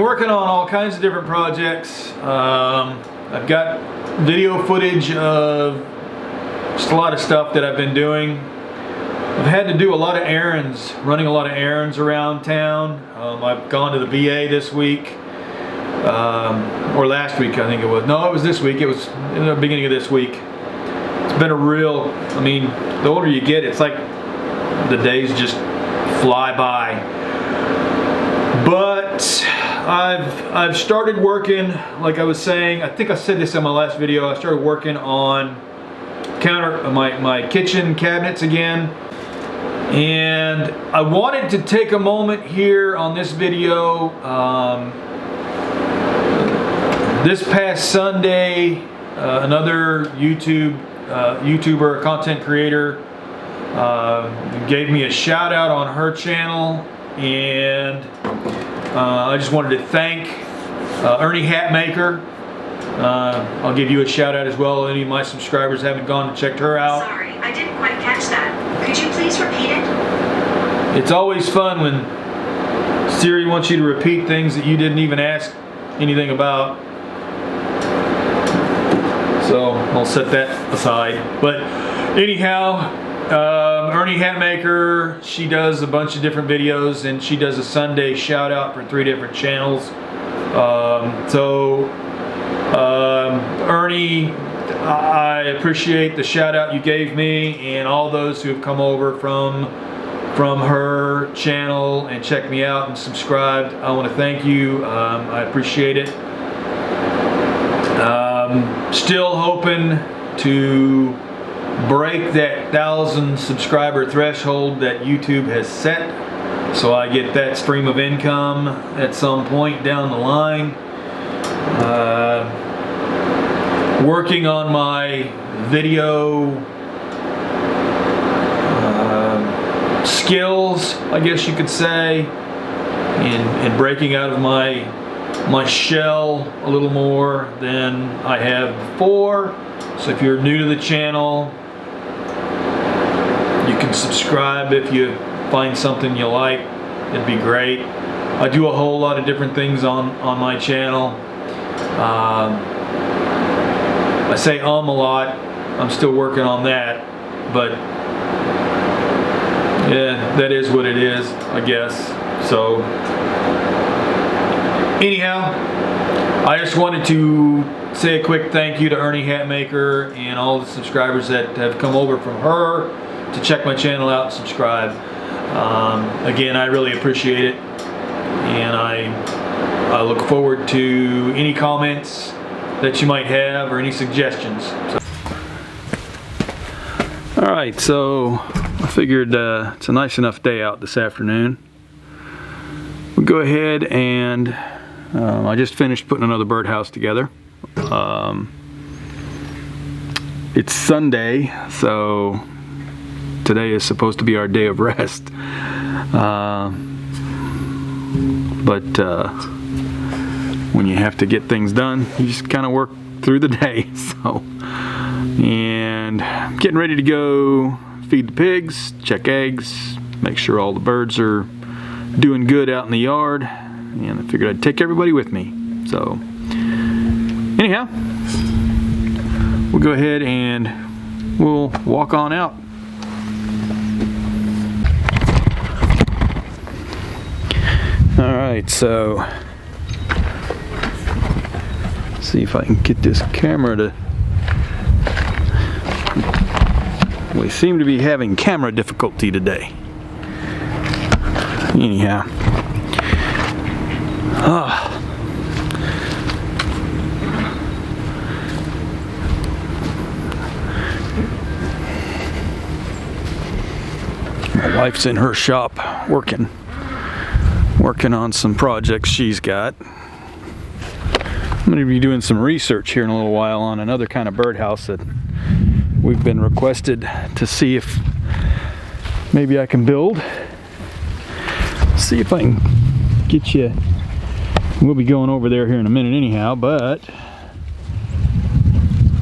working on all kinds of different projects. I've got video footage of just a lot of stuff that I've been doing. I've had to do a lot of errands, running a lot of errands around town. I've gone to the VA this week, or last week I think it was. No, it was this week. It was in the beginning of this week. It's been a real, I mean, the older you get, it's like the days just fly by. But I've started working, like I was saying, I think I said this in my last video, I started working on my kitchen cabinets again. And I wanted to take a moment here on this video. This past Sunday, another YouTuber, content creator, gave me a shout out on her channel, and I just wanted to thank Ernie Hatmaker. I'll give you a shout out as well. Any of my subscribers haven't gone and checked her out. Sorry, I didn't quite catch that. Could you please repeat it? It's always fun when Siri wants you to repeat things that you didn't even ask anything about. So I'll set that aside. But anyhow, Ernie Hatmaker, she does a bunch of different videos, and she does a Sunday shout out for 3 different channels. Ernie, I appreciate the shout out you gave me, and all those who have come over from her channel and checked me out and subscribed. I want to thank you. I appreciate it. Still hoping to break that 1,000 subscriber threshold that YouTube has set, so I get that stream of income at some point down the line. Working on my video skills, I guess you could say, and breaking out of my shell a little more than I have before. So if you're new to the channel, you can subscribe if you find something you like. It'd be great. I do a whole lot of different things on my channel. I say a lot. I'm still working on that, but yeah, that is what it is, I guess. So anyhow, I just wanted to say a quick thank you to Ernie Hatmaker and all the subscribers that have come over from her to check my channel out and subscribe. Again, I really appreciate it, and I look forward to any comments that you might have or any suggestions. Alright, so I figured it's a nice enough day out this afternoon. We'll go ahead and I just finished putting another birdhouse together. It's Sunday, so today is supposed to be our day of rest. But when you have to get things done, you just kind of work through the day. So, and getting ready to go feed the pigs, check eggs, make sure all the birds are doing good out in the yard, and I figured I'd take everybody with me. So anyhow, we'll go ahead and we'll walk on out. Alright, so see if I can get this camera to... We seem to be having camera difficulty today. Anyhow. My wife's in her shop working on some projects she's got. I'm going to be doing some research here in a little while on another kind of birdhouse that we've been requested to see if maybe I can build. See if I can get you. We'll be going over there here in a minute anyhow, but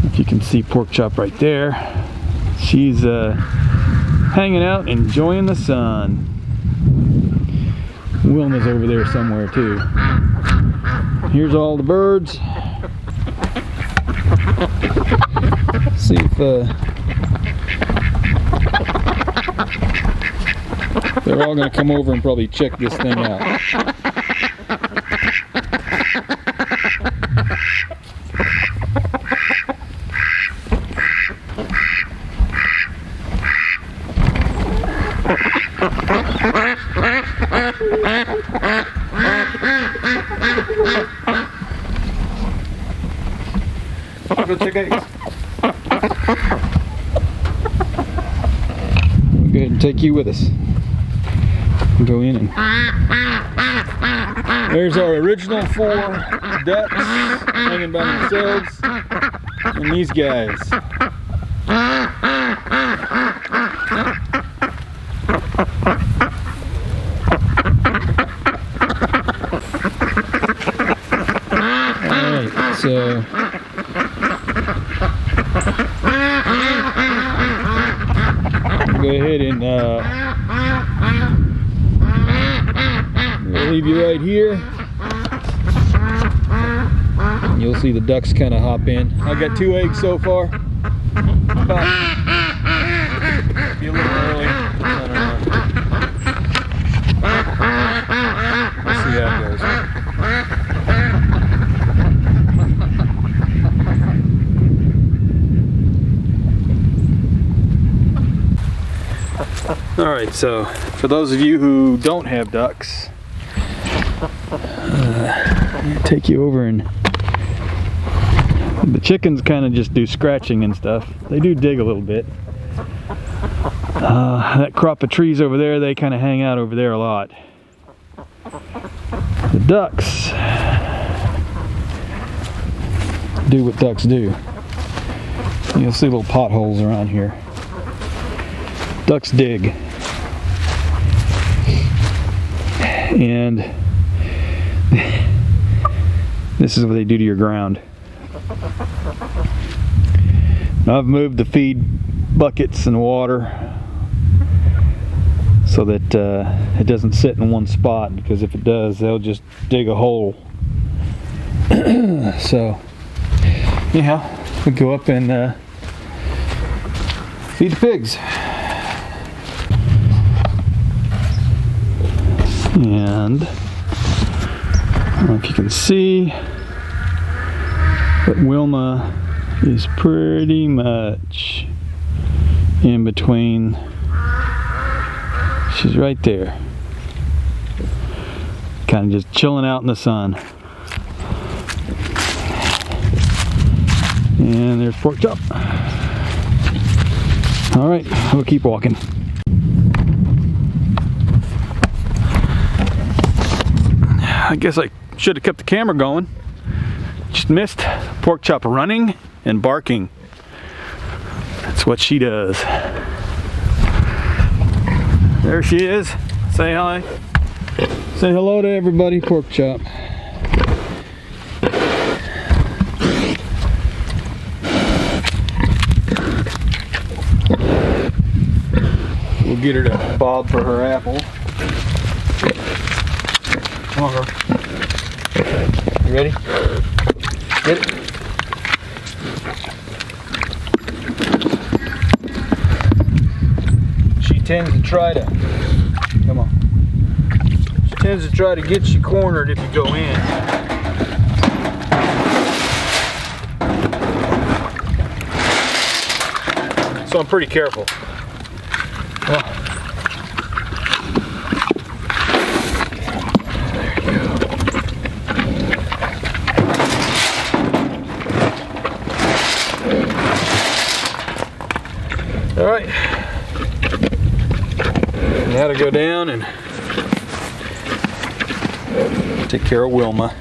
if you can see Pork Chop right there, she's hanging out enjoying the sun. Wilma's over there somewhere too. Here's all the birds. See if they're all going to come over and probably check this thing out. Go check eggs. We'll go ahead and take you with us. We'll go in and there's our original 4 ducks hanging by themselves, and these guys. Alright, so go ahead and we'll leave you right here. And you'll see the ducks kind of hop in. I got 2 eggs so far. But be a little early. I don't know. We'll see how it goes. Alright, so for those of you who don't have ducks, take you over, and the chickens kind of just do scratching and stuff. They do dig a little bit. That crop of trees over there, they kind of hang out over there a lot. The ducks do what ducks do. You'll see little potholes around here. Ducks dig. And this is what they do to your ground. Now I've moved the feed buckets and water so that it doesn't sit in one spot, because if it does, they'll just dig a hole. So anyhow, we go up and feed the pigs. And I don't know if you can see, but Wilma is pretty much in between. She's right there, kind of just chilling out in the sun. And there's pork chop. All right, we'll keep walking. I guess I should have kept the camera going. Just missed pork chop running and barking. That's what she does. There she is. Say hi. Say hello to everybody, pork chop. We'll get her to bob for her apple. Come on, girl. You ready? Get it. She tends to try to, come on. She tends to try to get you cornered if you go in. So I'm pretty careful. Come on. All right, now to go down and take care of Wilma.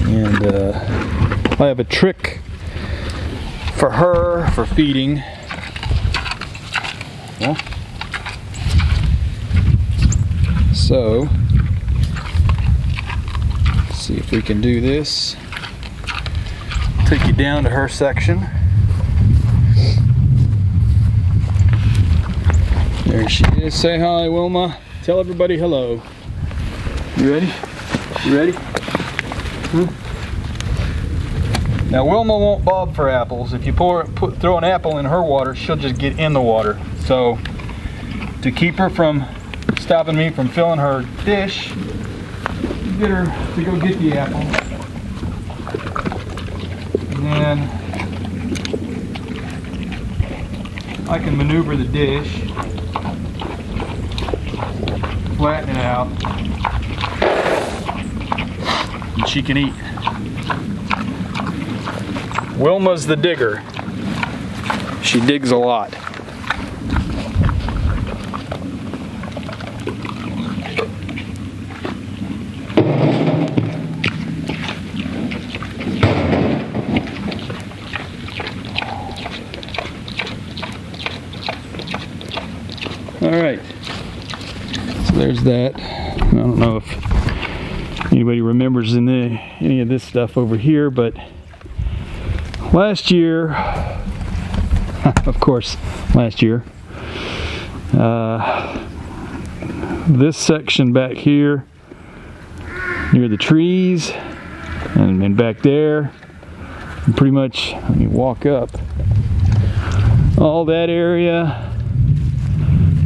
And I have a trick for her for feeding. Yeah. So, let's see if we can do this. Take you down to her section. There she is. Say hi, Wilma. Tell everybody hello. You ready? You ready? Now Wilma won't bob for apples. If you throw an apple in her water, she'll just get in the water. So to keep her from stopping me from filling her dish, get her to go get the apple. And then I can maneuver the dish, flatten it out, and she can eat. Wilma's the digger. She digs a lot. All right, so there's that. I don't know if anybody remembers any of this stuff over here, but last year, of course, last year, this section back here near the trees and back there, and pretty much, let me walk up, all that area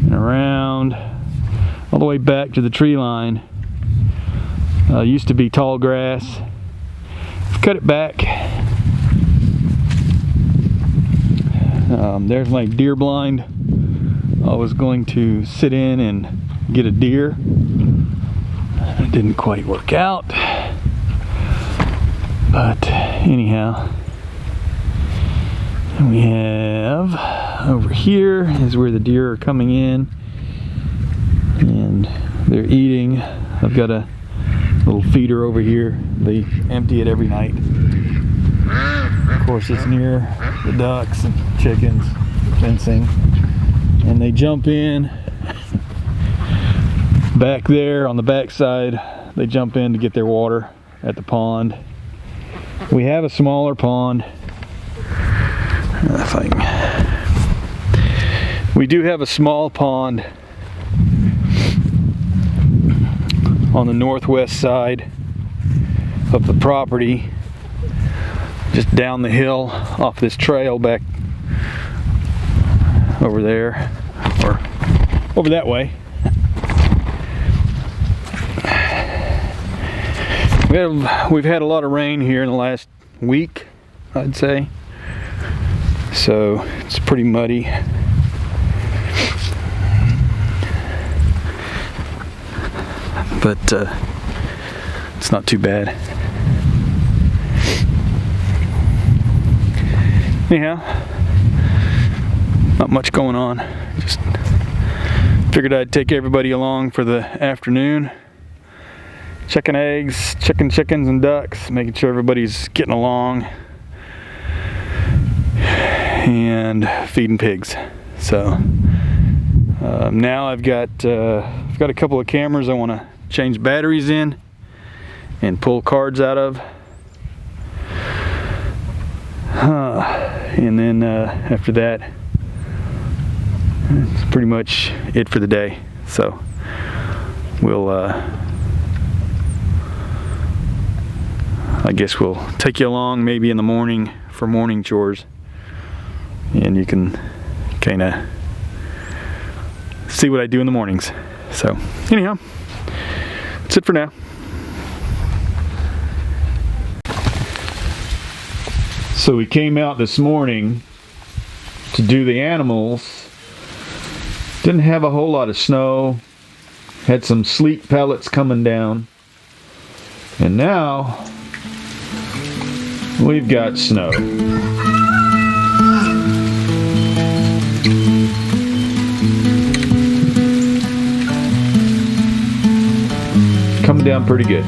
and around all the way back to the tree line used to be tall grass. I've cut it back. There's my deer blind. I was going to sit in and get a deer. It didn't quite work out. But anyhow, we have over here is where the deer are coming in and they're eating. I've got a little feeder over here. They empty it every night. Of course, it's near the ducks and chickens, fencing, and they jump in back there on the back side. They jump in to get their water at the pond. We have a smaller pond. We do have a small pond on the northwest side of the property, just down the hill off this trail back over there, or over that way. We've had a lot of rain here in the last week, I'd say, so it's pretty muddy. But it's not too bad. Anyhow, not much going on. Just figured I'd take everybody along for the afternoon. Checking eggs, checking chickens and ducks, making sure everybody's getting along, and feeding pigs. So now I've got a couple of cameras I want to change batteries in and pull cards out of. And then after that, it's pretty much it for the day. So we'll I guess we'll take you along maybe in the morning for morning chores, and you can kind of see what I do in the mornings. So anyhow, that's it for now. So we came out this morning to do the animals. Didn't have a whole lot of snow. Had some sleet pellets coming down. And now we've got snow. Coming down pretty good.